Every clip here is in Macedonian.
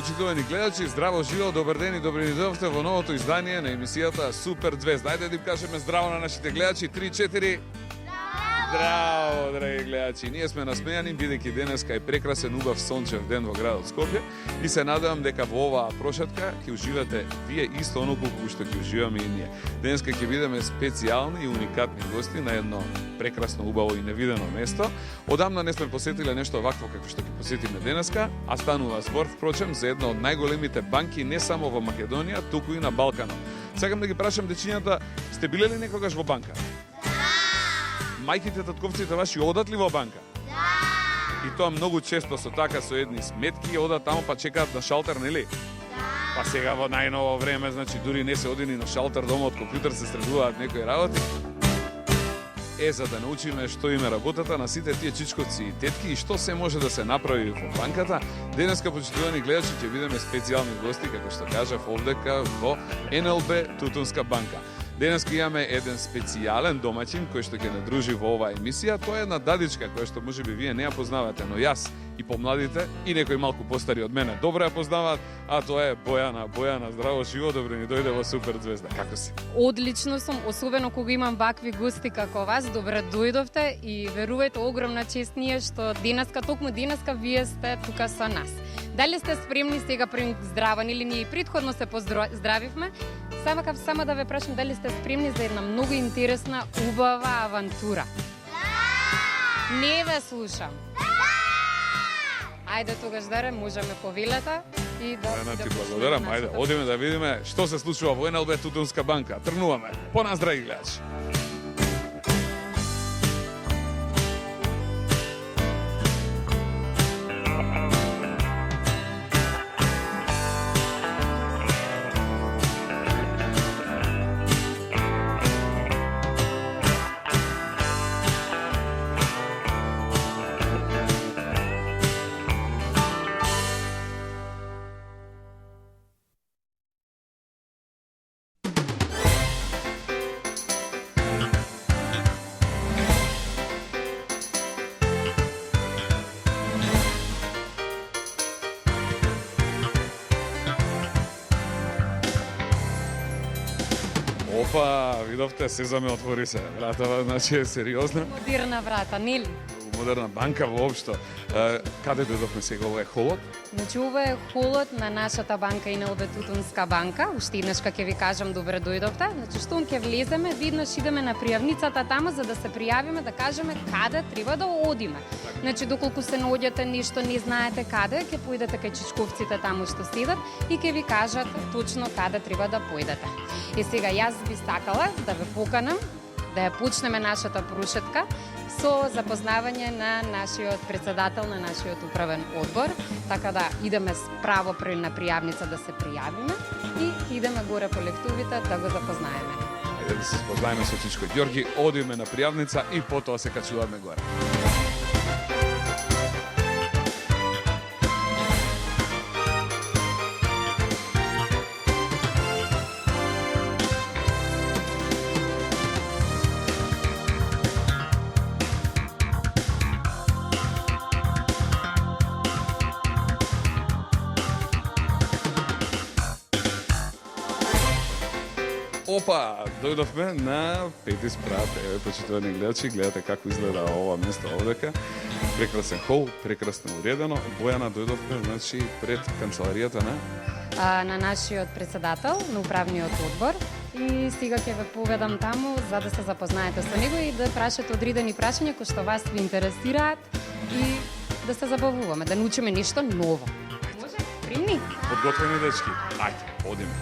почитувани гледачи, здраво, живо, добар ден и добри ни дојдовте во новото издание на емисијата Супер Звезда. Ајде да им кажеме здраво на нашите гледачи. 3-4. Здраво, драги гледачи. Ние сме насмејани, бидејќи денеска е прекрасен, убав, сончев ден во градот Скопје и се надевам дека во оваа прошетка ќе уживате вие исто оноку колку што ќе уживаме и ние. Денеска ќе бидеме специјални и уникатни гости на едно прекрасно, убаво и невидено место. Одамна не сме посетиле нешто вакво како што ќе посетиме денеска, а станува збор впрочем за една од најголемите банки не само во Македонија, туку и на Балканот. Сакам да ги прашам дечињата, сте биле ли некогаш во банка? Мајките, татковците ваши одат ли во банка? Да! И тоа многу често со така со едни сметки одат таму па чекаат на шалтер, нели? Да! Па сега во најново време, значи дури не се оди ни на шалтер дома од компјутер, се средуваат некои работи. За да научиме што име работата на сите тие чичковци и тетки и што се може да се направи во банката, денеска, почитувани гледачи, ќе бидеме специјални гости, како што кажав, овдека во НЛБ Тутунска банка. Денеска имаме еден специјален домаќин кој што ќе не дружи во оваа емисија. Тоа е една дадичка која што можеби вие не ја познавате, но јас и помладите и некои малку постари од мене добро ја познаваат, а тоа е Бојана. Бојана, здраво, живо, добро ни дојде во Супер Звезда. Како си? Одлично сум, особено кога имам вакви гости како вас. Добре дојдовте и верувајте, огромна чест ние што денеска, токму денеска вие сте тука со нас. Дали сте спремни сега пред здраван или ние предходно се поздравивме? Само да ве прашам дали сте спремни за една многу интересна, убава авантура. Да! Не ве слушам. Да! Ајде тогаш даре, можеме повелете и да ти благодарам. Ајде, одиме да видиме што се случува во НЛБ Тутунска банка. Тргнуваме. По нас, драги гледачи. Опа, видовте, сезаме отвори се. Вратава, значи е сериозна. Модерна врата, нели? Модерна банка воопшто. Каде дојдовме сега? Ова е холот? Значи, ова е холот на нашата банка НЛБ Тутунска банка. Уште еднаш ќе ви кажам добре дојдовте. Значи, штом ќе влеземе, веднаш идеме на пријавницата таму за да се пријавиме, да кажеме каде треба да одиме. Значи, доколку се наоѓате нешто, не знаете каде, ќе поидете кај чичковците таму што седат и ќе ви кажат точно каде треба да поидете. И сега јас би сакала да ве поканам да ја почнеме нашата прошетка со запознавање на нашиот председател на нашиот управен одбор, така да идеме справо на пријавница да се пријавиме и идеме горе по лектовите да го запознаеме. Ајде да се запознаеме со Чичко Ѓорги, одиме на пријавница и потоа се качуваме горе. Опа, дојдовме на пети спрат. Еве, почитувани гледачи, гледате како изгледа ова место овдека. Прекрасен хол, прекрасно уредено. Бојана, дојдовме, значи, пред канцеларијата на нашиот председател на управниот одбор и сега ќе ве поведам таму за да се запознаете со него и да прашате одредени прашања кои што вас ви интересираат и да се забавуваме, да научиме нешто ново. Може? Примни? Подготвени дечки. Ајде, одиме.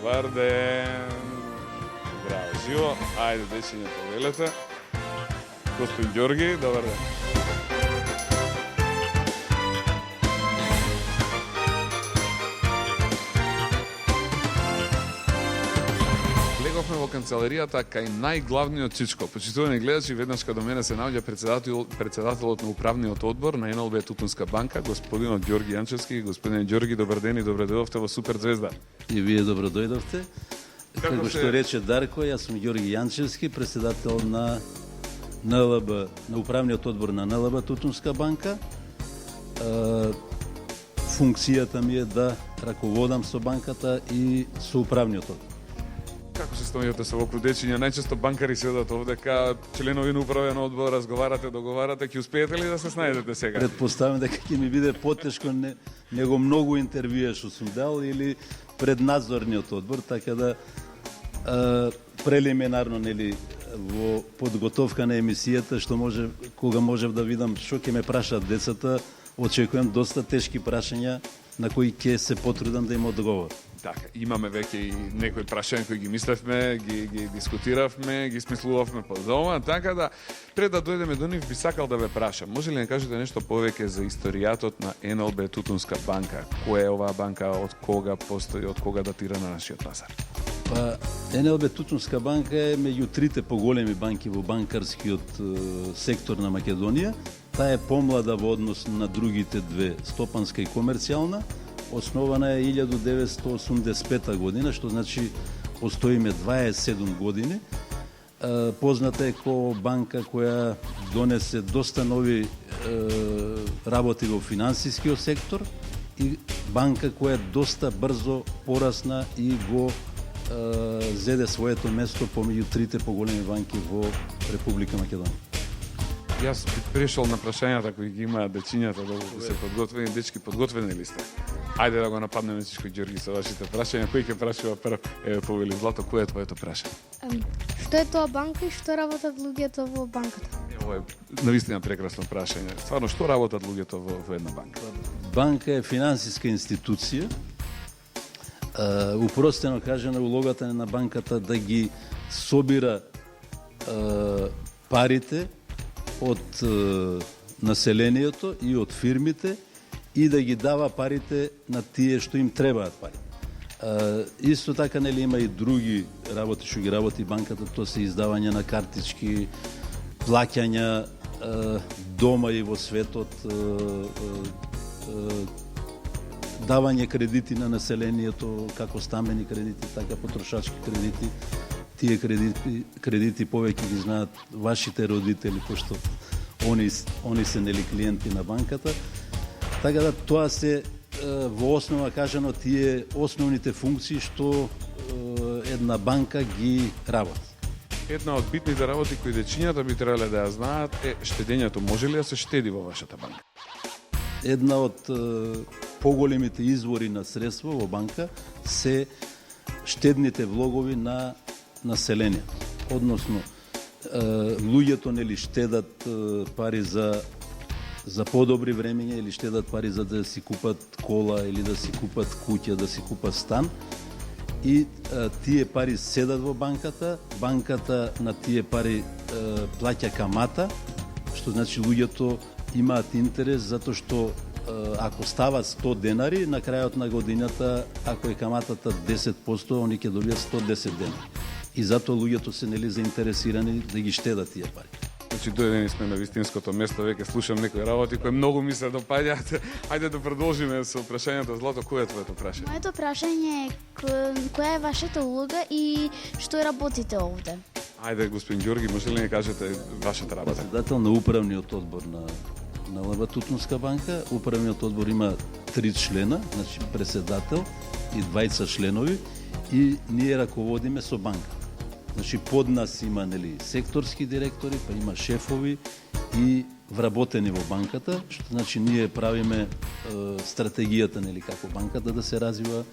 Добар ден! Здраво, живо! Ајде, дечиња, повелете. Господин Ѓорги, добар ден! во канцеларијата кај најглавниот чичко. Почитувани гледачи, веднаш кога до мене се наоѓа председателот на управниот одбор на НЛБ Тутунска банка, господинот Ѓорги Јанчевски. Господине Ѓорги, добар ден и добре дојдовте во Супер Звезда. И вие добро дојдовте. Како што рече Дарко, јас сум Ѓорги Јанчевски, председател на НЛБ, на управниот одбор на НЛБ Тутунска банка. Функцијата ми е да раководам со банката и со управниот одбор. Како се стоите со вокру дечиња? Најчесто банкари седат овде, ка членови на управен одбор, разговарате, договарате, ќе успеете ли да се снајдете сега? Предпоставам дека ќе ми биде потешко него многу интервјуа што сум дал или пред надзорниот одбор, така да прелиминарно нели во подготовка на емисијата што кога можев да видам што ќе ме прашаат децата, очекувам доста тешки прашања на кои ќе се потрудам да им одговор. Така, имаме веќе и некои прашања кои ги мислевме, ги дискутиравме, ги смислувавме по дома, така да пред да дојдеме до нив би сакал да ве прашам. Може ли да кажете нешто повеќе за историјатот на НЛБ Тутунска банка? Која е оваа банка, од кога постои, од кога датира на нашиот пазар? Па, НЛБ Тутунска банка е меѓу трите поголеми банки во банкарскиот сектор на Македонија. Таа е помлада во однос на другите две, стопанска и комерцијална. Основана е 1985 година, што значи постоиме 27 години. Позната е како банка која донесе доста нови работи во финансискиот сектор и банка која доста брзо порасна и го зеде своето место помеѓу трите поголеми банки во Република Македонија. Јас би прешол на прашањата кои ги имаат дечињата, да се подготвени. Дечки, подготвени ли сте? Ајде да го нападнеме Чичко Ѓорги со вашите прашања. Кој ќе прашува прв? Еве, повели Злато, кој е твоето прашање? Што е тоа банка и што работат луѓето во банката? Ово е навистина прекрасно прашање. Стварно, што работат луѓето во една банка? Банка е финансиска институција. Упростено кажано, улогата на банката да ги собира парите од населението и од фирмите и да ги дава парите на тие што им требаат пари. Исто така нели има и други работи што ги работи банката, тоа се издавање на картички, плаќања дома и во светот, давање кредити на населението, како стамбени кредити, така потрошачки кредити. Тие кредити повеќе ги знаат вашите родители, пошто они се нели клиенти на банката. Така да тоа се во основа кажано тие основните функции што една банка ги работи. Една од битните работи кои дечињата би требале да ја знаат е штедењето. Може ли да се штеди во вашата банка? Една од поголемите извори на средства во банка се штедните влогови на населението. Односно, луѓето нели штедат пари за подобри времења или штедат пари за да си купат кола или да си купат куќа, да си купат стан. И тие пари седат во банката, банката на тие пари плаќа камата, што значи луѓето имаат интерес затоа што ако стават 100 денари, на крајот на годината, ако е каматата 10%, они ќе добијат 110 денари. И затоа луѓето се нели заинтересирани да ги штедат тие пари. Значи дојдени сме на вистинското место, веќе слушам некои работи кои многу ми се допаѓаат. Ајде да продолжиме со прашањето. Злато, кој е твоето прашање? Моето прашање е која е вашата улога и што работите овде? Ајде, господин Ѓорги, може ли не кажете вашата работа? Председател на управниот одбор на НЛБ Тутунска банка. Управниот одбор има 3 члена, значи председател и 20 членови и ние раководиме со банка. Значи под нас има нели секторски директори, па има шефови и вработени во банката, што значи ние правиме стратегијата нели како банката да се развива,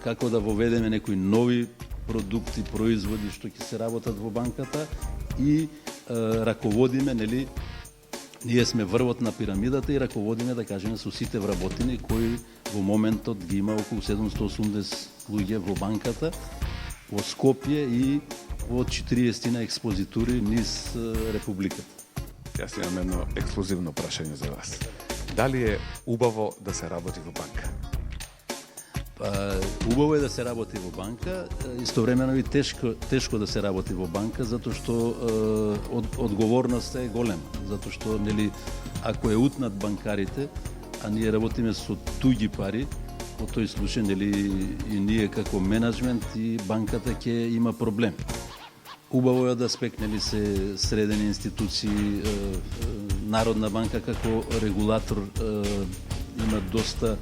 како да воведеме некои нови продукти, производи што ќе се работат во банката и раководиме нели ние сме врвот на пирамидата и раководиме да кажеме со сите вработени кои во моментот ги има околу 780 луѓе во банката, во Скопје и во 40 на експозитури низ Републиката. Јас имам едно ексклузивно прашање за вас. Дали е убаво да се работи во банка? Убаво е да се работи во банка, истовремено и тешко да се работи во банка, затоа што одговорноста е голема, затоа што нели ако е утнат банкарите, а ние работиме со туѓи пари, во тој случај нели и ние како менеджмент и банката ќе има проблем. Убаво е да спекнели се средени институции, Народна банка како регулатор има доста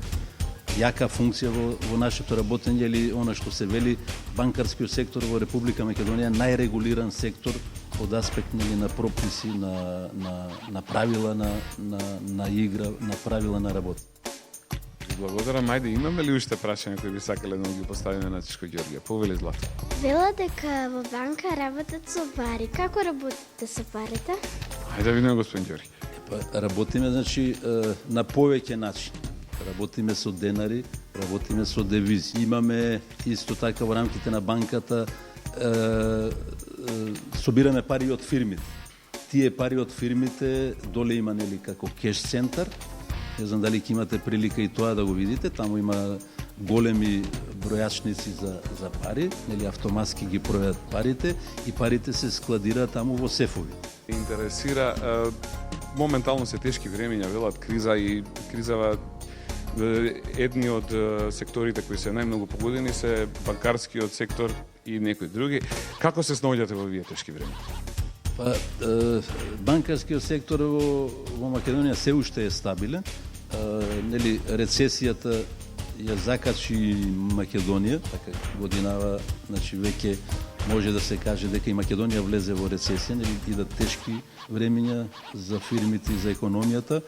јака функција во нашето работење, или она што се вели банкарскиот сектор во Република Македонија најрегулиран сектор од аспект на прописи, на правила на игра, на правила на работа. Благодарам. Ајде, имаме ли уште прашања кои би сакале да ги поставиме на Чичко Ѓорѓе? Повели, Злато. Вела дека во банка работат со пари. Како работите со парите? Ајде да видиме, господин Ѓорѓе. Работиме, значи, на повеќе начини. Работиме со денари, работиме со девизи. Имаме исто така во рамките на банката собираме пари од фирмите. Тие пари од фирмите доле има нели како кеш центар. Не знам дали ќе имате прилика и тоа да го видите. Таму има големи бројачници за пари, нели автоматски ги пројат парите и парите се складираат таму во сефови. Интересира, моментално се тешки времења, велат криза и кризава. Едни од секторите кои се најмногу погодени се банкарскиот сектор и некои други. Како се снаоѓате во овие тешки времења? Банкарскиот сектор во Македонија се уште е стабилен. Нели рецесијата ја закачи Македонија, така годинава, значи веќе може да се каже дека и Македонија влезе во рецесија, нели идат тешки времења за фирмите и за економијата.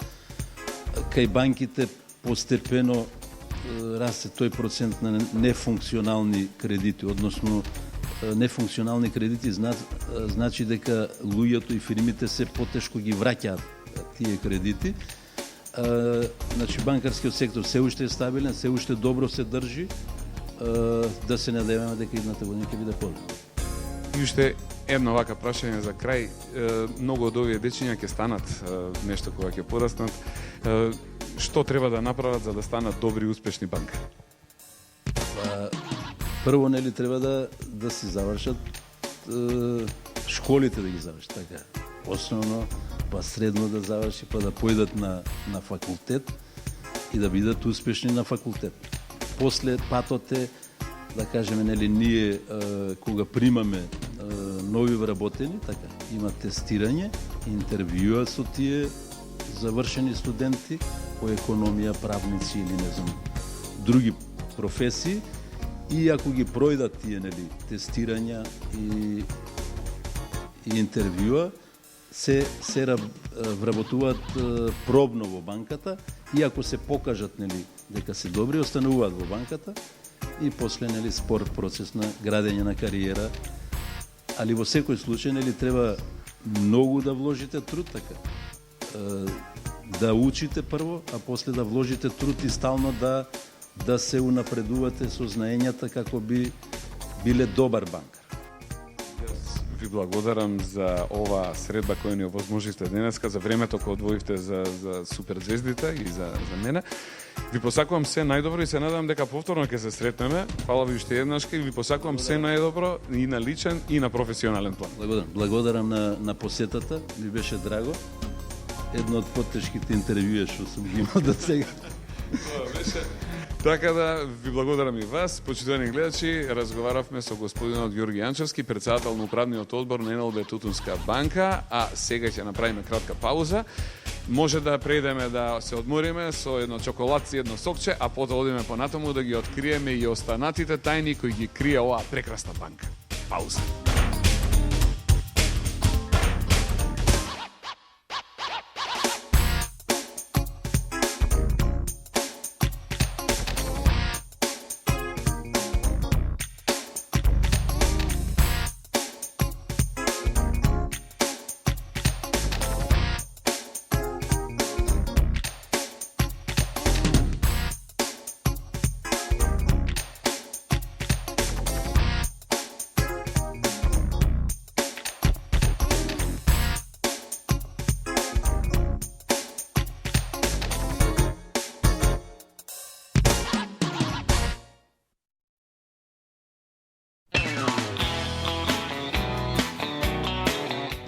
Кај банките постепено расте тој процент на нефункционални кредити, односно нефункционални кредити значи дека луѓето и фирмите се потешко ги враќаат тие кредити. Значи банкарскиот сектор се уште е стабилен, се уште добро се држи, да се надеваме дека идната година ќе биде подобро. И уште едно вака прашање за крај. Многу од овие дечиња ќе станат нешто кога ќе пораснат. Што треба да направат за да станат добри и успешни банкари? Прво, нели, треба да си завршат школите, да ги завршат, така. Основно, па средно да заврши, па да појдат на факултет и да бидат успешни на факултет. После патот е, да кажеме, нели, ние кога примаме нови вработени, така, има тестирање, интервјуа со тие завршени студенти по економија, правници или не знам, други професии, и ако ги пројдат тие, нели, тестирања и интервјуа, се вработуваат пробно во банката, и ако се покажат, нели, дека се добри, остануваат во банката и после, нели, спор процес на градење на кариера. Али во секој случај, нели, треба многу да вложите труд, така. Да учите прво, а после да вложите труд и стално да се унапредувате со знаењата како би биле добар банкар. Јас ви благодарам за ова средба која ни овозможите денеска, за времето кое одвоивте за суперзвездите и за мене. Ви посакувам се најдобро и се надевам дека повторно ќе се сретнеме. Фала ви уште еднашка и ви посакувам се најдобро и на личен и на професионален план. Благодарам на посетата, ми беше драго. Едно од потешките интервјуи што сум ги имал до сега. Така да ви благодарам и вас, почитувани гледачи. Разговаравме со господинот Ѓорѓе Јанчевски, претседател на управниот одбор на НЛБ Тутунска банка, а сега ќе направиме кратка пауза. Може да преидеме да се одмориме со едно чоколадце и едно сокче, а потоа одиме понатаму да ги откриеме и останатите тајни кои ги крие оваа прекрасна банка. Пауза.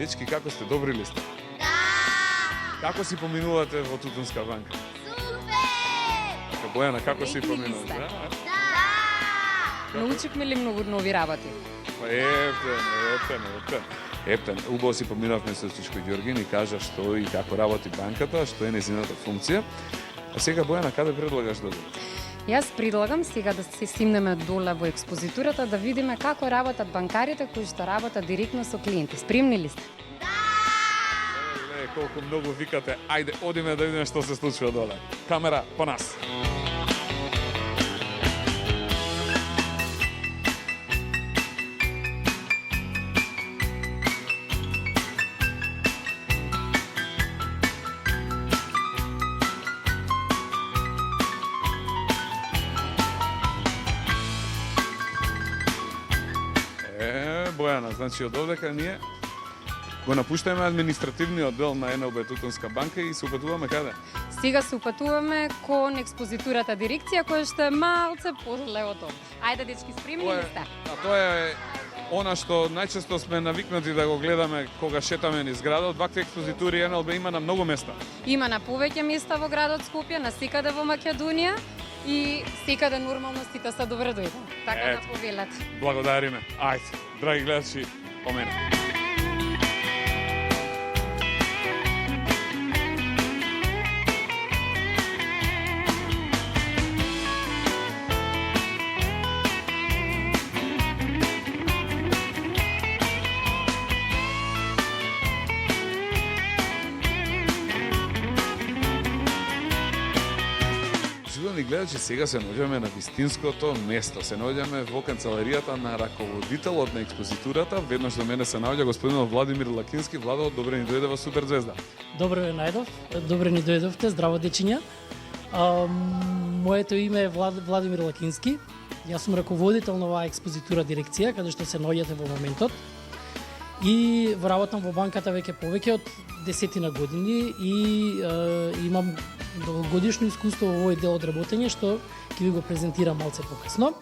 Дечки, како сте, добри ли сте? Да! Како си поминувате во Тутунска банка? Супер! Бојана, како си Среќни ли поминувате? сте? Да? Научивме ли многу нови работи? Па ептен. Убаво си поминавме со Стичко Ѓоргин и кажа што и како работи банката, што е незината функција. А сега, Бојана, каде предлагаш да одиме? Јас предлагам сега да се стимнеме доле во експозитурата да видиме како работат банкарите кои што работат директно со клиенти. Спремни ли сте? Леле, колку многу викате. Ајде, одиме да видиме што се случува доле. Камера по нас. Бојана, значи од овдека ние го напуштаме административниот дел на НЛБ Тутунска банка и се упатуваме каде? Сега се упатуваме кон експозитурата дирекција која што е малце подле од тоа. Ајде, дечки, спремни ли сте? Тоа е она што најчесто сме навикнати да го гледаме кога шетаме низ градот. Вакви експозитури НЛБ има на многу места. Има на повеќе места во градот Скопје, на секаде во Македонија и секаде нормално сите се добре дојдени. Така да повелат. Благодариме. Ајде, драги гледачи, по мене. Чудени гледачи, сега се наоѓаме на вистинското место. Се наоѓаме во канцеларијата на раководителот на експозитурата. Веднаш до мене се наоѓа господинот Владимир Лакински. Владо, добре ни дојде во Супер Звезда. Добре ве најдов, добре ни дојдовте, здраво дечиња. Моето име е Владимир Лакински. Јас сум раководител на оваа експозитура дирекција, каде што се наоѓате во моментот. И работам во банката веќе повеќе од 10 години и имам долгогодишно искуство во овој дел од работење, што ќе ви го презентирам малце покасно.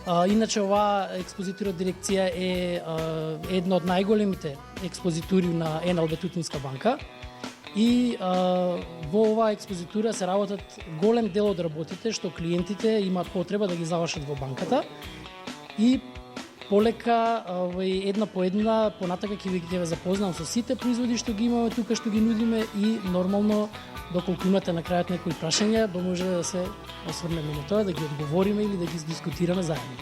Иначе оваа експозитура дирекција е една од најголемите експозитури на НЛБ Тутунска банка. И во оваа експозитура се работат голем дел од работите што клиентите имаат потреба да ги завршат во банката. И полека, една по една, понатака ќе ве запознам со сите производи што ги имаме тука, што ги нудиме и нормално, доколку имате на крајот некои прашања, да може да се осврнеме на тоа, да ги одговориме или да ги дискутираме заедно.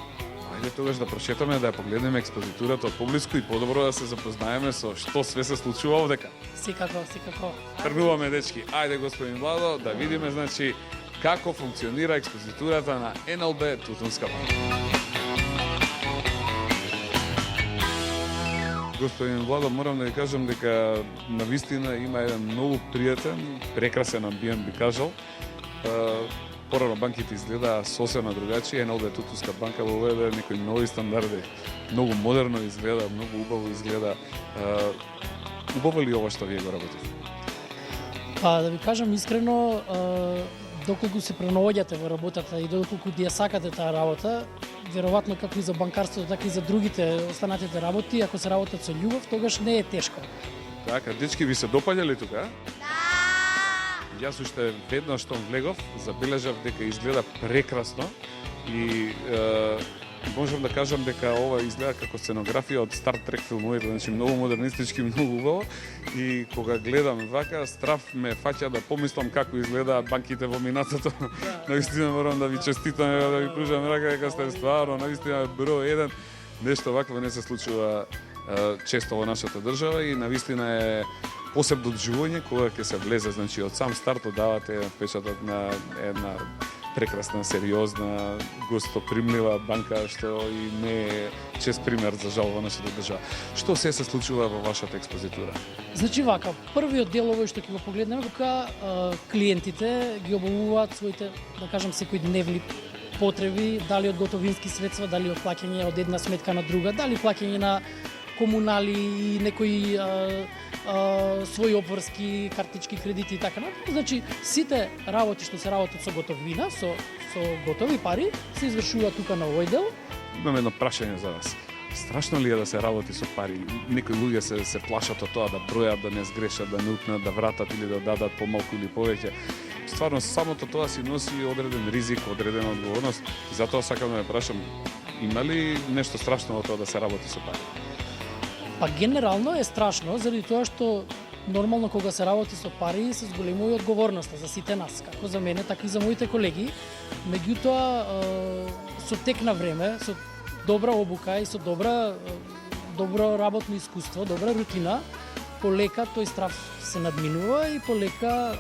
Ајде тогаш да прошетаме, да ја погледнеме експозитурата од поблиску и подобро да се запознаеме со што све се случува овдека. Секако. Тргнуваме, дечки. Ајде, господин Владо, да видиме, значи, како функционира експозитурата на НЛБ Тутунска банка. Господин Владо, морам да ви кажам дека навистина има еден многу пријатен, прекрасен амбиент, би кажал. Порано банките изгледа сосема другачи, НЛБ Тутунска банка воведе некои нови стандарди. Многу модерно изгледа, многу убаво изгледа. Убаво ли ова што вие го работите? Да ви кажам искрено, доколку се пренаоѓате во работата и доколку ја сакате таа работа, веројатно како и за банкарството, така и за другите останатите работи, ако се работат со љубов, тогаш не е тешко. Така, дечки, ви се допаѓа ли тука? Да! Јас уште веднаш што влегов, забележав дека изгледа прекрасно и можам да кажам дека ова изгледа како сценографија од Star Trek филмовите, значи многу модернистички, многу убаво. И кога гледам вака, страв ме фаќа да помислам како изгледаат банките во минатото. Навистина морам да ви честитам, да ви пружам рака дека сте стварно, навистина број 1. Нешто вакво не се случува често во нашата држава и навистина е посебно доживување кога ќе се влезе, значи од сам старт давате впечаток на една прекрасна, сериозна, гостопримлива банка што и не е чест пример за жал во нашата држава. Што се случува во вашата експозитура? Значи вака, првиот дел овој што ќе го погледнеме кога клиентите ги обавуваат своите, да кажам, секојдневни потреби, дали од готовински средства, дали од плаќање од една сметка на друга, дали плаќање на комунали и некои своји обврски, картички, кредити и така натаму. Значи, сите работи што се работат со готовина, со готови пари, се извршуваат тука на овој дел. Имам едно прашање за вас. Страшно ли е да се работи со пари? Некои луѓе се плашат од тоа да бројат, да не сгрешат, да не укнат, да вратат или да дадат помалку или повеќе. Стварно, самото тоа си носи одреден ризик, одредена одговорност. И затоа сакам да ме прашам, има ли нешто страшно во тоа да се работи со пари? Па генерално е страшно, заради тоа што нормално кога се работи со пари се зголемува и одговорноста за сите нас, како за мене, така и за моите колеги. Меѓутоа, со тек на време, со добра обука и со добро работно искуство, добра рутина, полека тој страв се надминува и полека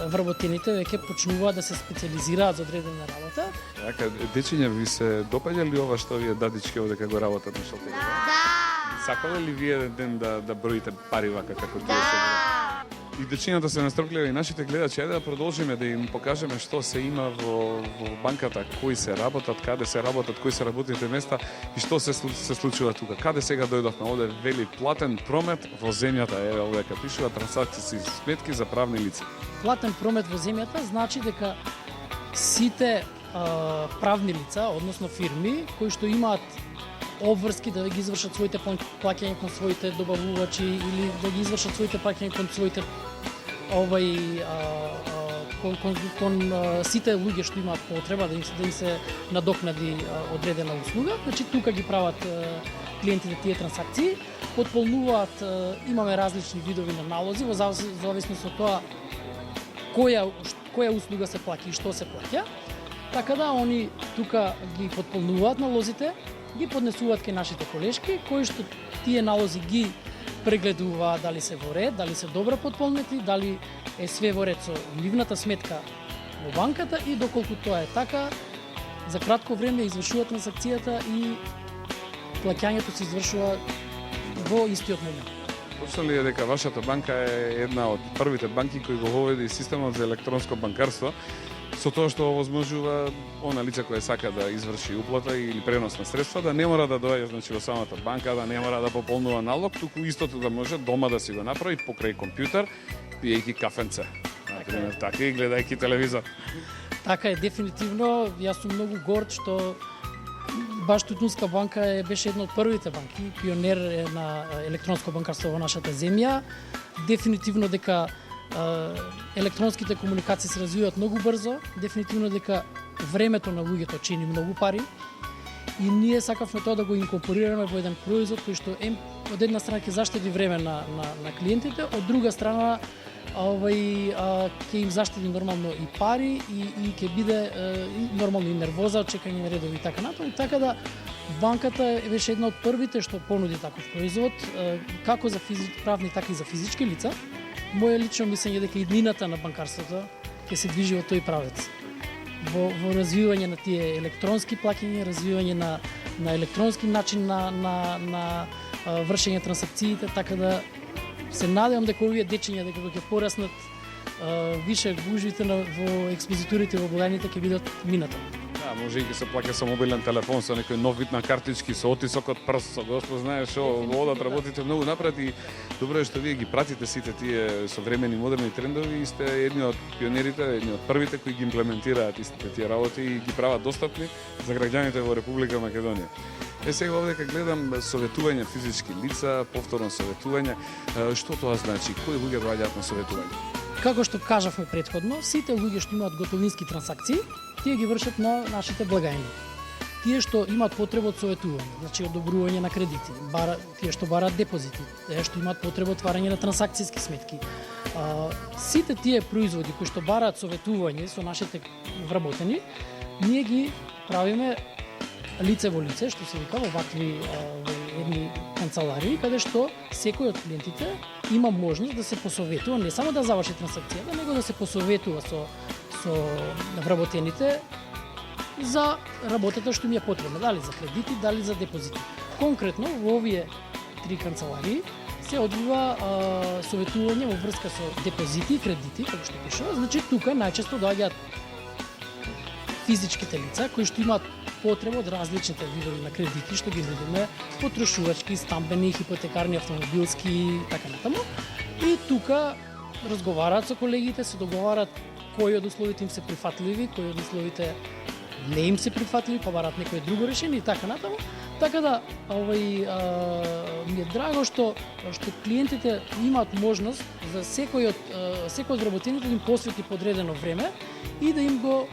вработените веќе почнуваат да се специализираат за одредена работа. Така, дечиња, ви се допаѓа ли ова што вие дадички овде како работат на шалтерот? Да! Сакале ли вие ден да броите пари вака како тоа се? И дечињата се настрпливи и нашите гледачи, ајде да продолжиме да им покажеме што се има во банката, кои се работат, каде се работат, кои се работните места и што се случува тука. Каде сега дојдовме? Овде вели платен промет во земјата, еве овде ка пишува трансакции сметки за правни лица. Платен промет во земјата значи дека сите правни лица, односно фирми, кои што имаат обврски да ги извршат своите плаќања кон своите добавувачи или да ги извршат своите плаќања кон своите кон сите луѓе што имаат потреба да им се надокнади одредена услуга. Значи тука ги прават клиентите тие трансакции, потполнуваат, имаме различни видови на налози во зависност од тоа која услуга се плаќа и што се плаќа. Така да они тука ги потполнуваат налозите, ги поднесуваат кај нашите колешки, кои што тие налози ги прегледуваат дали се во ред, дали се добро потполнети, дали е све во ред со нивната сметка во банката и доколку тоа е така, за кратко време извршуваат трансакцијата и плаќањето се извршува во истиот момент. Точно ли е дека вашата банка е една од првите банки кои го воведи системот за електронско банкарство, со тоа што овозможува она лице кое сака да изврши уплата или пренос на средства да не мора да доаѓа во самата банка, да не мора да пополнува налог, туку истото да може дома да си го направи покрај компјутер, пиејќи кафенце, например, така и гледајќи телевизор. Така е, дефинитивно. Јас сум многу горд што баш Тутунска банка беше една од првите банки, пионер на електронско банкарство во нашата земја. Дефинитивно дека електронските комуникации се развиваат многу брзо, дефинитивно дека времето на луѓето чини многу пари и ние сакавме тоа да го инкорпорираме во еден производ кој што од една страна ќе заштеди време на клиентите, од друга страна ќе им заштеди нормално и пари и ќе биде нормално и нервоза, чекање на редови и така натаму. Така да банката беше една од првите што понуди таков производ, како за правни така и за физички лица. Моje лично мислење дека иднината на банкарството ќе се движи во тој правец. Во развивање на тие електронски плаќања, развивање на електронски начин на вршење трансакциите, така да се надевам дека овие дечиња дека ќе пораснат више гужвите во експозитурите во благајните ќе бидат минато. Да, може и ќе се плаќа со мобилен телефон, со некој нов вид на картички, со отисок од прст, со Господ знае што, одат работите многу напред и добро е што вие ги пратите сите тие современи модерни трендови и сте едни од пионерите, едни од првите кои ги имплементираат истите тие работи и ги прават достапни за граѓаните во Република Македонија. Сега овде кога гледам советување физички лица, повторно советување, што тоа значи? Кои луѓе доаѓаат на советување? Како што кажавме претходно, сите луѓе што имаат готовински трансакции, тие ги вршат на нашите благајни. Тие што имаат потреба од советување, значи одобрување на кредити, тие што бараат депозити, тие што имаат потреба од отварање на трансакцијски сметки. Сите тие производи кои што бараат советување со нашите вработени, ние ги правиме лице во лице, што се вика во вакви едни канцеларии, каде што секој од клиентите има можност да се посоветува, не само да заврши трансакцијата, него да се посоветува со вработените за работата што им е потребна, дали за кредити, дали за депозити. Конкретно во овие три канцеларии се одвива советување во врска со депозити и кредити, како што пишува. Значи тука најчесто доаѓаат физичките лица кои што имаат потреба од различните видови на кредити што ги видиме, потрошувачки, стамбени, хипотекарни, автомобилски и така натаму. И тука разговараат со колегите, се договараат кои од условите им се прифатливи, кои од условите не им се прифатили, па барат некое друго решение и така натаму. Така да ми е драго што клиентите имаат можност за секој од вработените да им посвети подредено време и да им го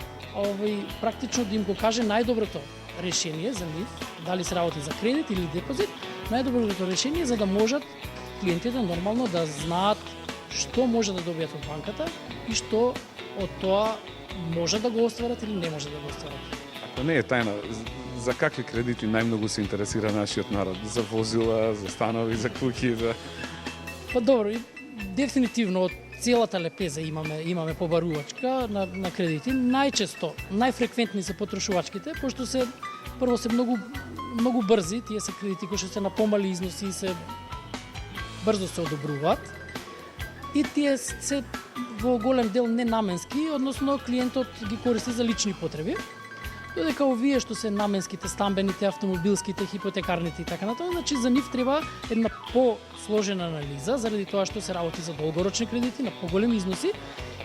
практично да им го каже најдоброто решение за нив, дали се работи за кредит или депозит, најдоброто решение за да можат клиентите нормално да знаат што може да добијат од банката и што од тоа може да го остварат или не може да го остварат. Ако не е тајна, за какви кредити најмногу се интересира нашиот народ? За возила, за станови, за куќи, за... Па добро, дефинитивно од целата лепеза имаме побарувачка на кредити. Најчесто, најфреквентни се потрошувачките, пошто се прво се многу брзи, тие се кредити кои што се на помали износи и се брзо се одобруваат. И тие се во голем дел ненаменски, односно клиентот ги користи за лични потреби. Додека овие што се наменските, стамбените, автомобилските, хипотекарните и така натаму, значи за нив треба една посложена анализа, заради тоа што се работи за долгорочни кредити на поголеми износи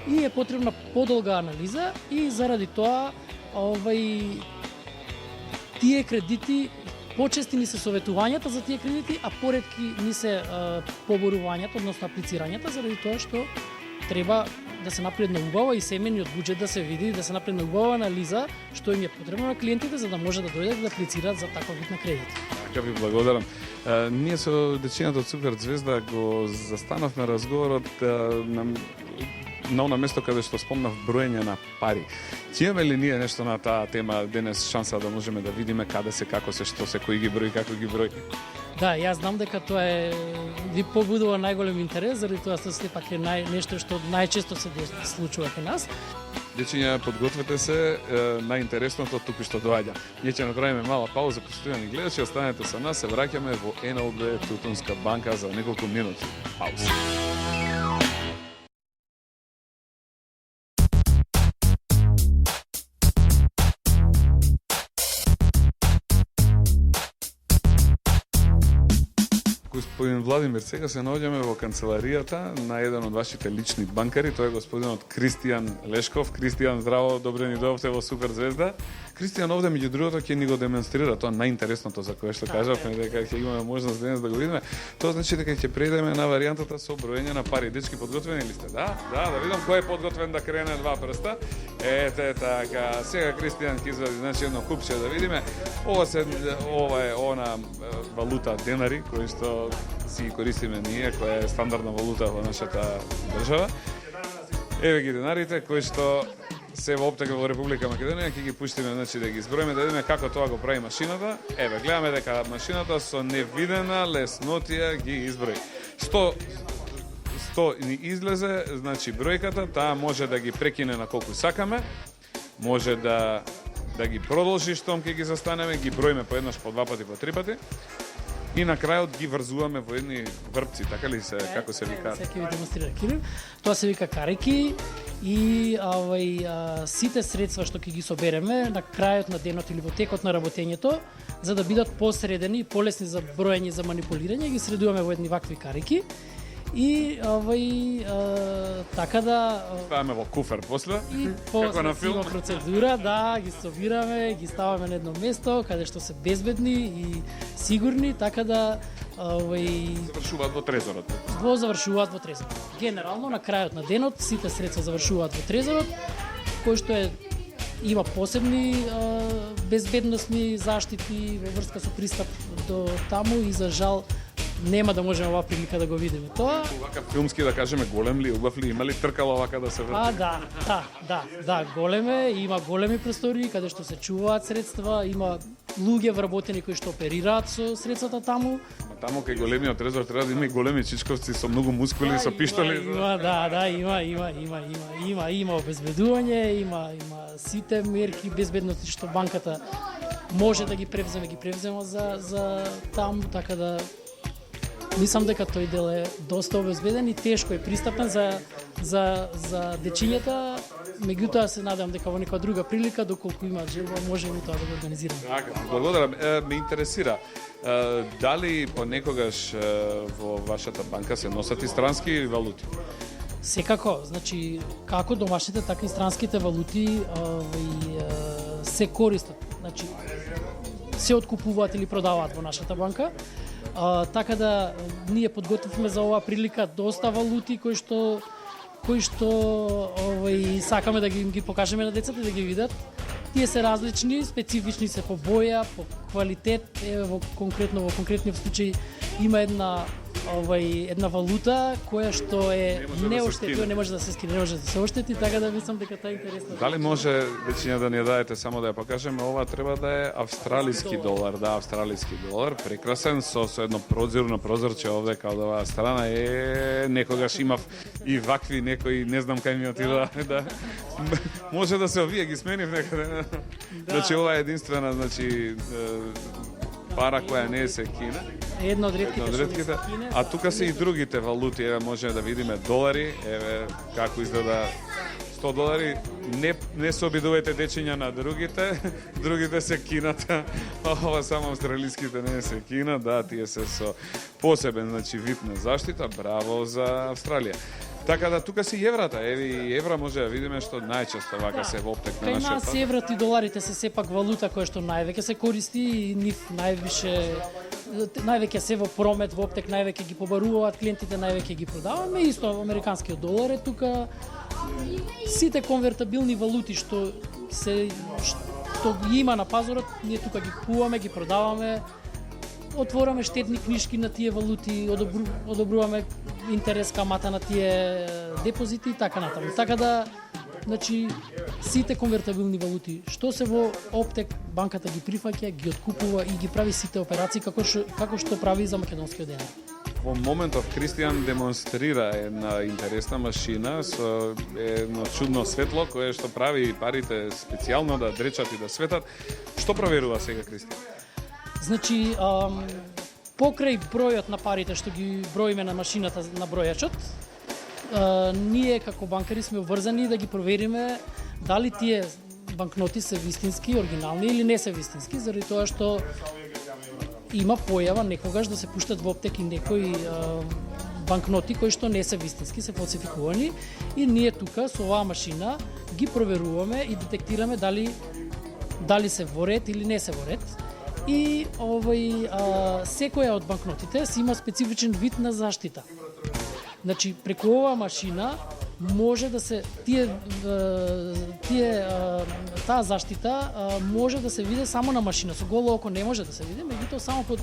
и е потребна подолга анализа и заради тоа тие кредити почести ни се советувањата за тие кредити, а поретки ни се поборувањата, односно аплицирањата, заради тоа што треба да се направи една убава и семениот буџет да се види, да се направи една убава анализа што им е потребно на клиентите за да може да дојдат да аплицираат за таков вид на кредит. Така ви благодарам. Ние со дечината од Супер Звезда го застанавме разговорот на она место каде што спомнав броење на пари. Ќе имаме ли ние нешто на таа тема денес шанса да можеме да видиме каде се, како се, што се, кој ги брои, како ги брои? Да, јас знам дека тоа ви побудува најголем интерес, заради тоа што сепак е нешто што најчесто се случува кај нас. Дечиња, подгответе се на интересното туку што доаѓа. Ние ќе направиме мала пауза, постојани гледачи, останете со нас, се враќаме во НЛБ Тутунска банка за неколку минути. Пауза. Господин Владимир, сега се наоѓаме во канцеларијата на еден од вашите лични банкари, тоа е господинот Кристијан Лешков. Кристијан, здраво, добре ни дојдовте во Супер Звезда. Кристијан овде меѓу другото ќе ни го демонстрира тоа најинтересното за кое што кажавме дека ќе имаме можност денес да го видиме. Тоа значи дека ќе преидеме на варијантата со броење на пари. Дечки, подготвени ли сте? Да, видам кој е подготвен да крене два прста. Ете така. Сега Кристијан ќе извади значи едно купче да видиме. Ова е она валута денари кој што си користиме ние, која е стандардна валута во нашата држава. Еве ги денарите кои што се во оптека во Република Македонија, ќе ги пуштиме значи да ги изброиме, да видиме како тоа го прави машината. Еве, гледаме дека машината со невидена леснотија ги изброи. 100 ни излезе, значи бројката, таа може да ги прекине на колку сакаме, може да ги продолжи штом ќе ги застанеме, ги броиме по еднаш, по два пати, по три пати. И на крајот ги врзуваме во едни врпци, така ли се, како се вика? Сега ќе ви демонстрира Кирил. Тоа се вика карики и сите средства што ќе ги собереме на крајот на денот или во текот на работењето, за да бидат посредени и полесни за броење и за манипулирање, ги средуваме во едни вакви карики. И така да ставаме во куфер после, како на филм, процедура, да, ги собираме, ги ставаме на едно место каде што се безбедни и сигурни, така да завршуваат во трезорот. Завршуваат во трезорот. Генерално на крајот на денот сите средства завршуваат во трезорот, кој што има посебни безбедносни заштити во врска со пристап до таму и за жал нема да можеме оваа прилика да го видиме тоа. Вака филмски да кажеме голем ли, убав ли, има ли тркало вака да се врти? Да, голем е, има големи простори каде што се чуваат средства, има луѓе вработени кои што оперираат со средствата таму. Таму кај големиот трезор треба да има и големи чичковци со многу мускули, со пиштоли. Има обезбедување, има сите мерки безбедности што банката може да ги превзема за таму, така да мислам дека тој дел е доста обезбеден и тешко е пристапен за дечињата. Меѓутоа се надевам дека во нека друга прилика, доколку има желба, можеме тоа да го организираме. Така, благодарам. Ме интересира, дали понекогаш во вашата банка се носат и странски валути? Секако, значи, како домашните, така и странските валути се користат. Значи, се откупуваат или продаваат во нашата банка. Така да ние подготвивме за оваа прилика доста валути кои што сакаме да ги покажеме на децата да ги видат. Тие се различни, специфични се по боја, по квалитет. Во конкретниот случај има една валута која што е неоштетива, не може да се скине, не може да се оштети, така да мислам дека тоа е интересно. Дали може веќиња да ни ја дадете само да ја покажеме? Ова треба да е австралиски долар, да, австралиски долар, прекрасен со едно прозорче овде као да оваа страна некогаш имав и вакви некои, не знам кај ми отидоа да може да се овие ги сменив некаде. Значи ова е единствена, значи пара која не се кине. Една од ретките. А тука се и другите валути, еве можеме да видиме долари, еве како изгледа $100. Не се обидувајте дечиња на другите се кината. Ова само австралиските не се кина, да, тие се со посебен, значи вид на заштита. Браво за Австралија. Така да тука си еврата, и евра може да видиме што најчесто вака се во оптек на нашиот пазар. Кај нас еврата и доларите се сепак валута која што највеќе се користи и нив највеќе се во промет, во оптек највеќе ги побаруваат клиентите, највеќе ги продаваме. Исто американскиот долар е тука. Сите конвертабилни валути што ги има на пазарот, ние тука ги купуваме, ги продаваме. Отвораме штедни книжки на тие валути, одобруваме интерес камата на тие депозити и така натаму. Така да, значи, сите конвертабилни валути што се во оптек, банката ги прифаќа, ги откупува и ги прави сите операции како што прави за македонскиот денар. Во моментов Кристијан демонстрира една интересна машина со едно чудно светло кое што прави парите специјално да дречат и да светат. Што проверува сега Кристијан? Значи, покрај бројот на парите што ги броиме на машината на бројачот, ние како банкари сме обврзани да ги провериме дали тие банкноти се вистински, оригинални или не се вистински, заради тоа што има појава некогаш да се пуштат во оптек и некои банкноти кои што не се вистински, се фалсификувани, и ние тука со оваа машина ги проверуваме и детектираме дали се во ред или не се во ред. И секоја од банкнотите си има специфичен вид на заштита. Значи, преку оваа машина може да се таа заштита може да се види само на машина. Со голо око не може да се види, меѓутоа само под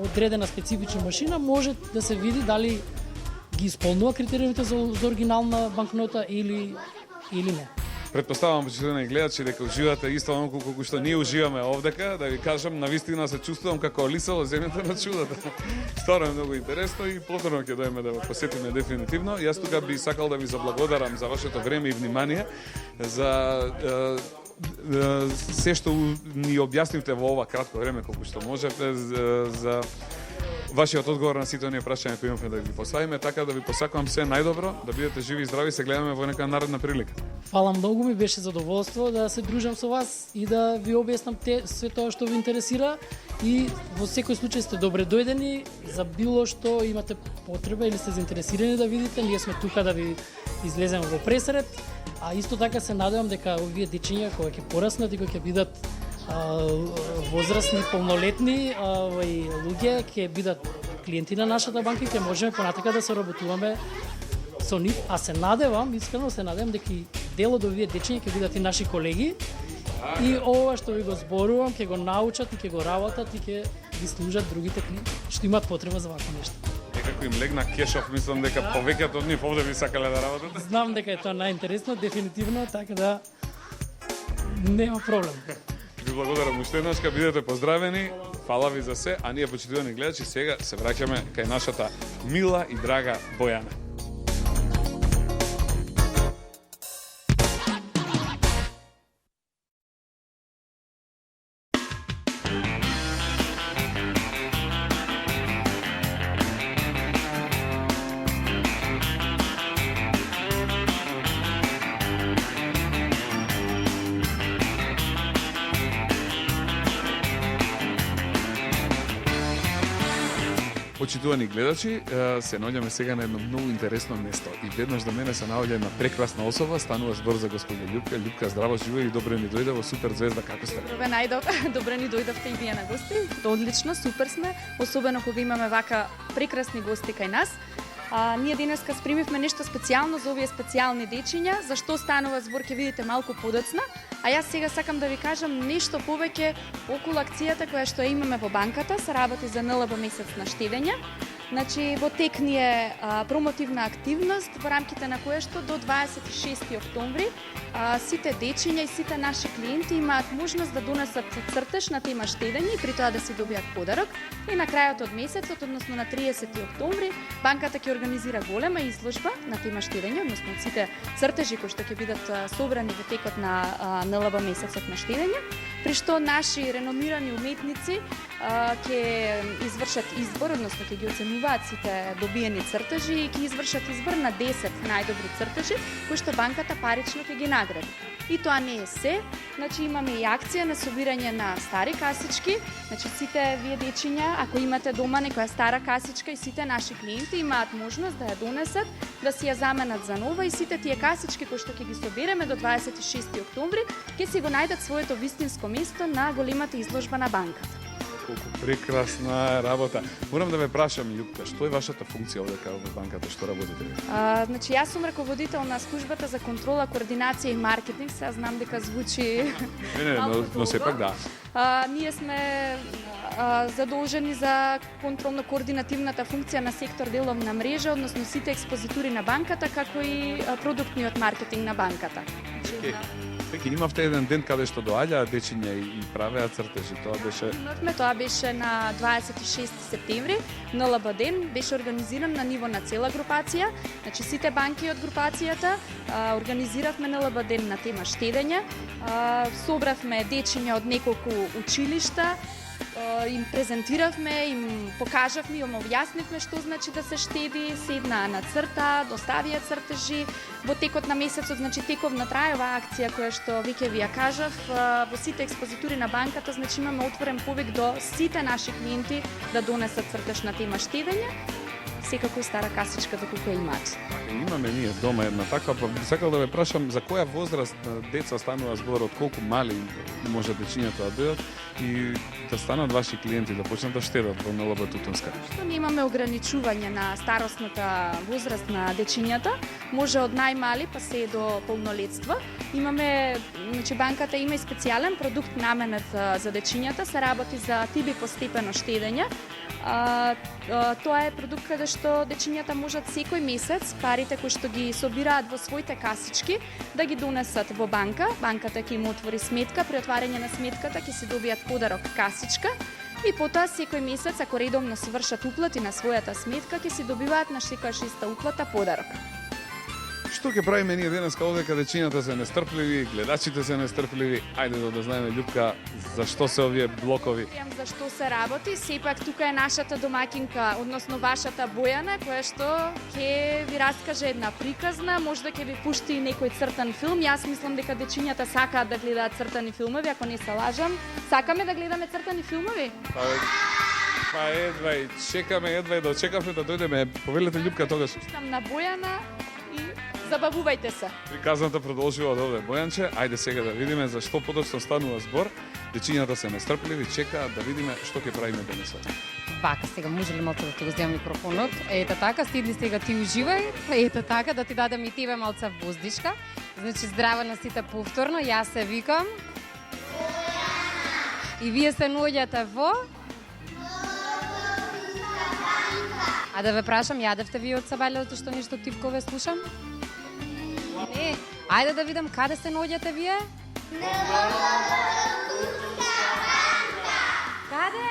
одредена специфична машина може да се види дали ги исполнува критериумите за оригинална банкнота или не. Предпоставам, почитувани гледачи, дека уживате исто оноку колку што ние уживаме овдека, да ви кажам, навистина се чувствувам како Алиса во земјата на чудата. Стварно е многу интересно и повторно ќе дојдеме да го посетиме дефинитивно. Јас тука би сакал да ви заблагодарам за вашето време и внимание, за се што ни објаснивте во ова кратко време колку што можете, за вашиот одговор на сите оние прашања кои имавме да ги поставиме, така да ви посакувам се најдобро, да бидете живи и здрави, се гледаме во нека наредна прилика. Фала многу, ми беше задоволство да се дружам со вас и да ви објаснам све тоа што ви интересира, и во секој случај сте добре дојдени за било што имате потреба или сте заинтересирани да видите, ние сме тука да ви излеземе во пресред, а исто така се надевам дека овие дечиња кога ќе пораснат и кога ќе бидат возрастни, полнолетни луѓе ќе бидат клиенти на нашата банка и ќе можеме понатака да се работуваме со нив, а се надевам, искрено се надевам дека дел од овие дечиња ќе бидат и наши колеги и ова што ви го зборувам ќе го научат и ќе го работат и ќе ги служат другите клиенти што имаат потреба за вакво нешто. Некако им легна кешов, мислам дека повеќето од нив овде би сакале да работат. Знам дека е тоа најинтересно, дефинитивно, така да нема проблем. Ви благодарам уште еднашка, бидете поздравени, фала ви за се, а ние, почитувани гледачи, сега се враќаме кај нашата мила и драга Бојана. почитувани гледачи, се наоѓаме сега на едно многу интересно место. И веднаш до мене се наоѓа една прекрасна особа, станува збор за господја Љупка. Љупка, здраво, живеј и добре ни дојде во Супер Звезда, како сте? Добре ни дојдовте и вие на гости. Одлично, супер сме, особено кога имаме вака прекрасни гости кај нас. Ние денеска спремивме нешто специјално за овие специјални дечиња. Зашто станува збор ќе видите малку подоцна. А јас сега сакам да ви кажам нешто повеќе околу акцијата која што имаме во банката. Се работи за НЛБ месец на штедење. Значи, во тек ни е промотивна активност во рамките на која што до 26 октомври сите дечиња и сите наши клиенти имаат можност да донесат цртеж на тема штедење и при тоа да си добијат подарок. И на крајот од месецот, односно на 30 октомври, банката ќе организира голема изложба на тема штедење, односно сите цртежи кои што ќе бидат собрани во текот на НЛБ месецот на штедење, при што наши реномирани уметници ќе извршат избор, односно ќе ги оценуваат сите добиени цртежи и ќе извршат избор на 10 најдобри цртежи кои што банката парично ќе ги награди. И тоа не е се, значи имаме и акција на собирање на стари касички, значи сите вие дечиња, ако имате дома некоја стара касичка и сите наши клиенти имаат можност да ја донесат, да си ја заменат за нова и сите тие касички кои што ќе ги собереме до 26 октомври, ќе си го најдат своето вистинско место на големата изложба на банката. Колку прекрасна работа. Морам да ве прашам, Љупка, што е вашата функција овде во банката, што работите? Значи, јас сум раководител на службата за контрола, координација и маркетинг. Сега знам дека звучи но сепак да. Ние сме задолжени за контролно-координативната функција на сектор деловна мрежа, односно сите експозитури на банката, како и продуктниот маркетинг на банката. Веќе имавте еден ден каде што доаѓаа дечиња и правеа цртежи, Тоа беше на 26 септември, НЛБ ден, беше организиран на ниво на цела групација. Значи сите банки од групацијата организиравме НЛБ ден на тема штедење. Собравме дечиња од неколку училишта, им презентиравме, им покажавме, им објаснивме што значи да се штеди, седнаа на црта, доставија цртежи. Во текот на месецот, значи тековна трае оваа акција која што веќе ви ја кажав, во сите експозитури на банката, значи имаме отворен повик до сите наши клиенти да донесат цртеж на тема штедење. Секако и стара касичка доколку имаат. Имаме ние дома една таква, па сакал да ве прашам за која возраст деца станува збор, од колку мали може дечињата да дојдат и да станат ваши клиенти, да почнат да штедат во НЛБ Тутунска? Што не имаме ограничување на старосната возраст на дечињата, може од најмали па се до полнолетство. Имаме, значи банката има и специјален продукт наменет за дечињата, се работи за тиби постепено штедење. Тоа е продукт каде што дечињата можат секој месец парите кои што ги собираат во своите касички да ги донесат во банка. Банката ќе им отвори сметка, при отварање на сметката ќе си добијат подарок касичка и потоа секој месец ако редовно си вршат уплати на својата сметка ќе си добиваат на секоја 6-та уплата подарок. Што ќе правиме ние денеска овде, дечињата се нестрпливи, гледачите се нестрпливи? Ајде да знаеме, Љупка, зашто се овие блокови? За што се работи, сепак тука е нашата домакинка, односно вашата Бојана, која што ќе ви раскаже една приказна, може да ќе ви пушти и некој цртан филм. Јас мислам дека дечињата сакаат да гледаат цртани филмови, ако не се лажам. Сакаме да гледаме цртани филмови? Па едва и чекаме, едва и да очекавме да дојдеме. Повелете, Љупка, тогаш. Пуштам на Бојана и забавувајте се. Приказната продолжува од овде, Бојанче. Ајде сега да видиме за што подоцна станува збор. Дечињата се нестрпливи, чекаат да видиме што ќе правиме денес. Вака сега може ли малку да ти го земам микрофонот? Ете така, стидни сега ти уживај. Ете така, да ти дадам и тебе малца воздишка. Значи здраво на сите повторно, јас се викам и вие се наоѓате во А да ве прашам, јадевте вие од сабајлето што нешто типкове слушам? Не. Ајде да видам каде се наоѓате вие? Каде?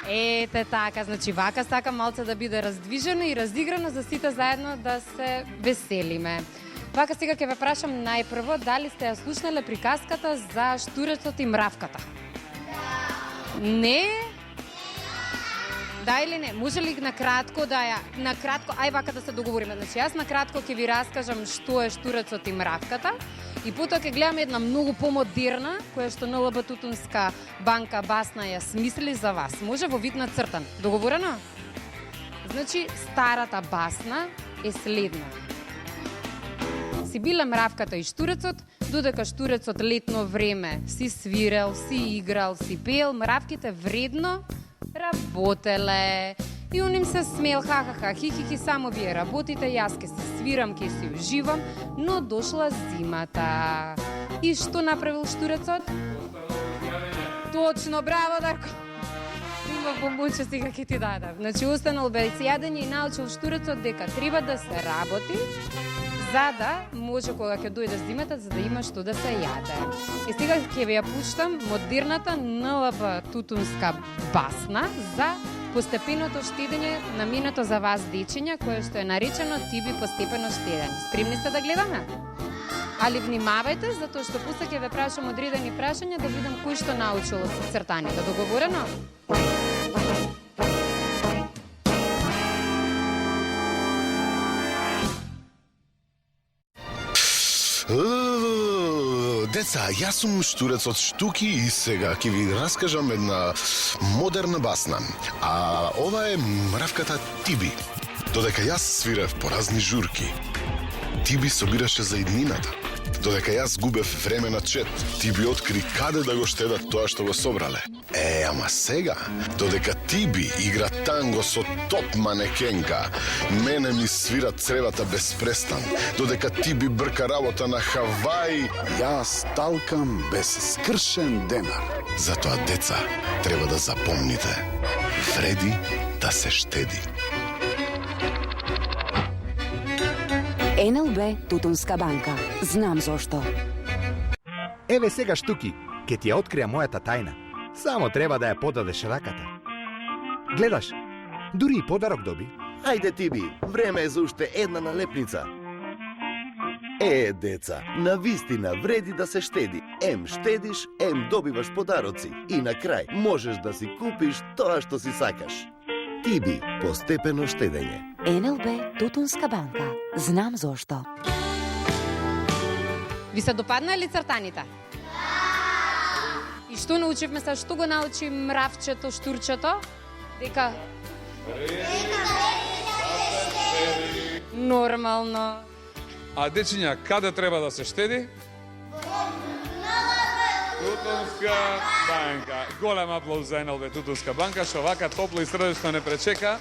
Ете така, значи вака сакам малце да биде раздвижено и раздиграно за сите заедно да се веселиме. Вака сега ќе ве прашам најпрво дали сте ја слушнале приказката за штурецот и мравката? Не? Да или не? Може ли накратко да ја... Накратко, ај вака да се договориме. Значи, јас накратко ќе ви раскажам што е штурецот и мравката И потоа ќе гледаме една многу помодерна, која што НЛБ Тутунска банка Басна ја смисли за вас. Може во вид на цртан. Договорено? Значи, старата Басна е следна. Си била мравката и штурецот, додека штурецот летно време си свирел, си играл, си пел, мравките вредно работеле. И он им се смел, ха-ха-ха, хи-хи-хи, само вие работите, јас ке си свирам, ке си уживам, но дошла зимата. И што направил штурецот? Точно, браво, Дарко! Има бомбунче сега ке ти дадам. Значи, останал без јадење и научил штурецот дека треба да се работи, за да може кога ќе дојде зимата, за да има што да се јаде. И сега ќе ви ја пуштам модерната НЛБ Тутунска Басна за постепеното штедење наменето за вас дечиња, кое што е наречено Тиби постепено штедење. Спремни сте да гледаме? Али внимавајте, затоа што после ќе ве прашам одредени прашања да видам кој што научил од цртаните. Договорено? Деца, јас сум штурец од Штуки и сега ќе ви раскажам една модерна басна. А ова е мравката Тиби. Додека јас свирев по разни журки, Тиби собираше за иднината. Додека јас губев време на чет, Тиби откри каде да го штедат тоа што го собрале. Ама сега, додека Тиби игра танго со топ манекенка, мене ми свира цревата без престан. Додека Тиби брка работа на Хаваи, јас талкам без скршен денар. Затоа, деца, треба да запомните. Вреди да се штеди. НЛБ Тутунска банка. Знам зошто. Еве сега Штуки, ке ти ја открија мојата тајна. Само треба да ја подадеш раката. Гледаш, дури и подарок доби. Ајде, Тиби, време е за уште една налепница. Деца, навистина вреди да се штеди. Ем штедиш, ем добиваш подароци. И на крај можеш да си купиш тоа што си сакаш. Тиби, постепено штедење. НЛБ Тутунска банка. Знам зошто. Ви се допаднали цртаните? И што научивме се? Што го научи мравчето, штурчето? Дека... Нормално. А дечиња, каде треба да се штеди? Тутунска банка. Голем аплауз за НЛБ Тутунска банка, што вака топло и срдечно не пречека.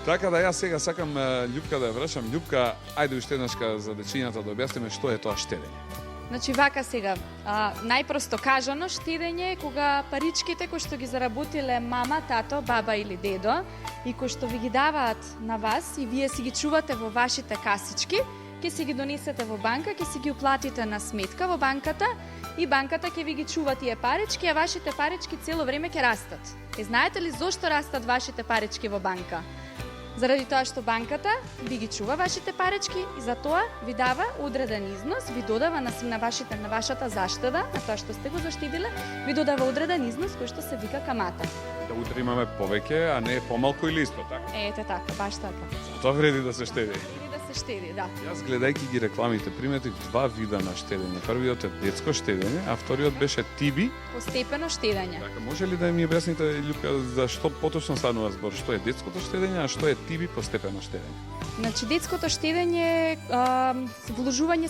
Така да јас сега сакам Љупка да ја врашам. Љупка, ајде уште еднашка за дечињата да објасниме што е тоа штедење. Значи вака сега, најпросто кажано, штедење е кога паричките кои што ги заработиле мама, тато, баба или дедо и кои што ви ги даваат на вас и вие си ги чувате во вашите касички, ќе си ги донесете во банка, ќе си ги уплатите на сметка во банката и банката ќе ви ги чува тие парички, а вашите парички цело време ќе растат. И знаете ли зошто растат вашите парички во банка? Заради тоа што банката ви ги чува вашите парички и за тоа ви дава одреден износ, ви додава на вашата заштеда, на тоа што сте го заштедиле, ви додава одреден износ кој што се вика камата. Да утре имаме повеќе, а не помалку или исто, така? Ете така, баш така. Тоа вреди да се штеди. Вреди да се штеди, да. Јас гледајќи ги рекламите приметив два вида на штедење. Првиот е детско штедење, а вториот беше Тиби. Постепено штедење. Така, може ли да ми објасните, Љупка, за што поточно станува збор? Што е детското штедење, а што е Тиби постепено штедење? Значи, детското штедење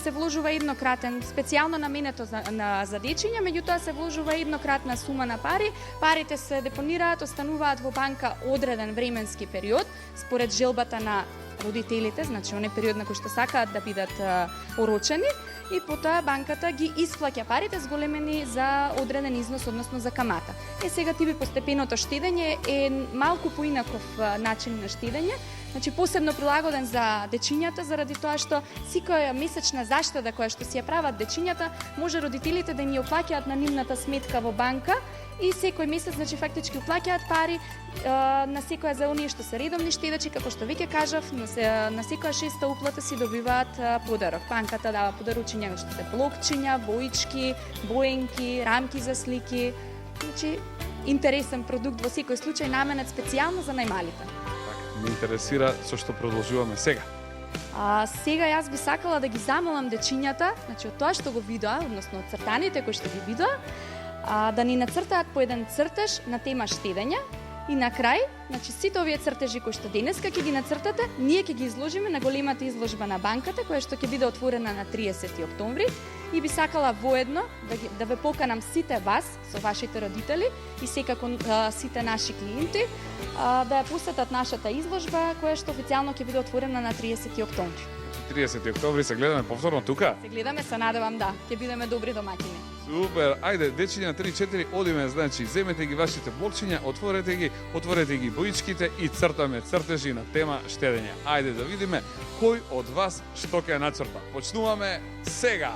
се вложува еднократен, специјално наменето за дечиња, меѓутоа се вложува еднократна сума на пари. Парите се депонираат, остануваат во банка одреден временски период, според желбата на родителите, значи оној период на кој што сакаат да бидат орочени, и потоа банката ги исплаќа парите зголемени за одреден износ, односно за камата. Сега Тиби постепеното штедење е малку поинаков начин на штедење, значи посебно прилагоден за дечињата, заради тоа што секоја месечна заштеда која што си ја прават дечињата, може родителите да им ја уплаќаат на нивната сметка во банка и секој месец, значи фактички уплаќаат пари на секоја за оние што се редовни штедачи, како што веќе кажав, на секоја шеста уплата си добиваат подарок. Банката дава подаручиња што се блокчиња, боички, боенки, рамки за слики. Значи интересен продукт во секој случај наменет специјално за најмалите. Ме интересира со што продолжуваме сега. Сега јас би сакала да ги замолам дечињата, значи од тоа што го видоа, односно од цртаните кои што ги видоа, да ни нацртаат по еден цртеж на тема штедење и на крај, значи сите овие цртежи кои што денеска ќе ги нацртате, ние ќе ги изложиме на големата изложба на банката која што ќе биде отворена на 30 октомври и би сакала воедно да ве поканам сите вас со вашите родители и секако сите наши клиенти да ја посетат нашата изложба која што официјално ќе биде отворена на 30 октомври. 30 октомври се гледаме повторно тука? Се гледаме, се надевам да, ќе бидеме добри домаќини. Супер, ајде, дечиња 3-4, одиме, значи, земете ги вашите блокчиња, отворете ги боичките и цртаме цртежи на тема штедење. Ајде да видиме кој од вас што ќе нацрта. Почнуваме сега!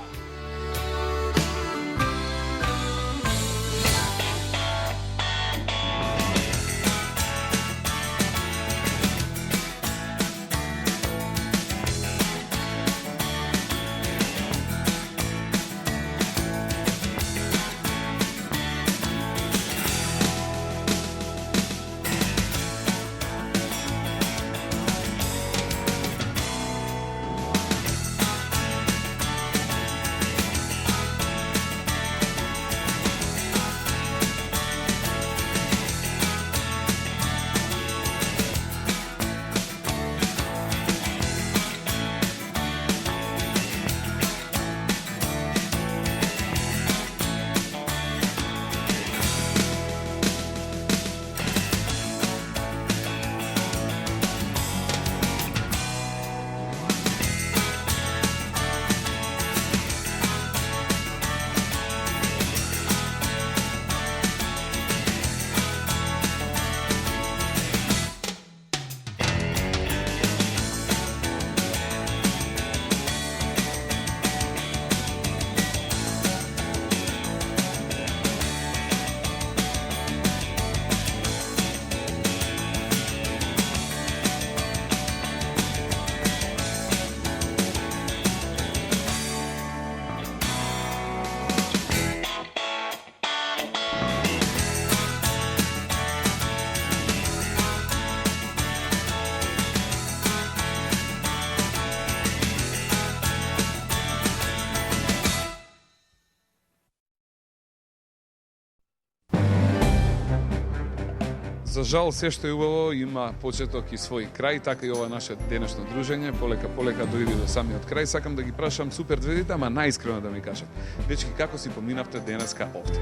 За жал, се што е убаво има почеток и свој крај, така и ова наше денешно дружење, полека дојде до самиот крај. Сакам да ги прашам супер дведите, ама најискрено да ми кажат. Дечки, како си поминавте денеска овде?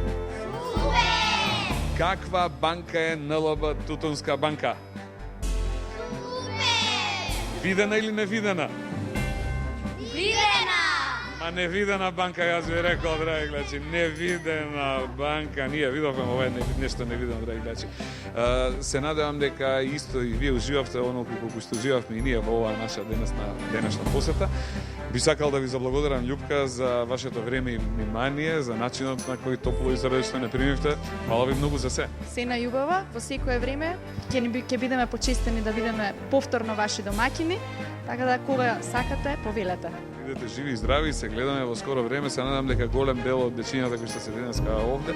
Супер! Каква банка е НЛБ Тутунска банка? Супер! Видена или невидена? Видена! Ма невидена банка, јас ви рекол, драги гледачи, невидена банка. Ние видовме ова е нешто невидено, драги гледачи. Се надевам дека исто и вие уживавте онолку колку што уживавме и ние во оваа наша денешна посета. Би сакал да ви заблагодарам, Љупка, за вашето време и внимание, за начинот на кој топло и срдечно не примивте. Фала ви многу за се. Се најубава, во секое време ќе бидеме почестени да видиме повторно ваши домаќини, така да кога сакате, повелете. Бидете живи и здрави, се гледаме во скоро време. Се надам дека голем дел од дечињата кои што се денеска овде,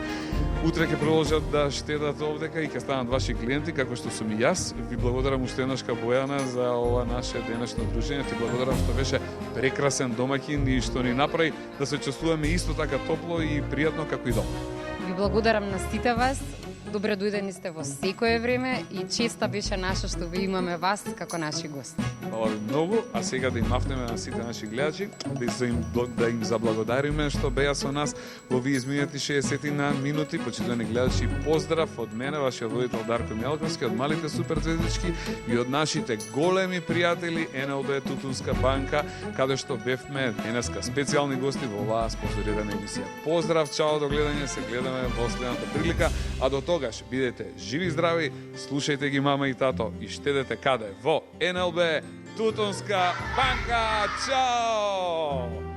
утре ќе продолжат да штедат овдека и ќе станат ваши клиенти, како што сум и јас. Ви благодарам уште еднаш Бојана за ова наше денешно дружење. Ти благодарам што беше прекрасен домаќин и што ни направи да се чувствуваме исто така топло и пријатно како и дома. Ви благодарам на сите вас. Добре дојдени сте во секое време и честа беше наша што ви имаме вас како наши гости. Фала ви многу, а сега да им мафнеме на сите наши гледачи, да им заблагодариме што беа со нас во овие изминати 60 минути. Почитувани гледачи, поздрав од мене, вашиот водител Дарко Мјалковски, од малите супер звездички и од нашите големи пријатели НЛБ Тутунска банка, каде што бевме денеска специјални гости во оваа спонзорирана емисија. Поздрав, чао, до гледање, се гледаме во следната прилика, а до тогаш бидете живи и здрави, слушајте ги мама и тато и штедете каде? Во НЛБ Тутунска банка. Чао!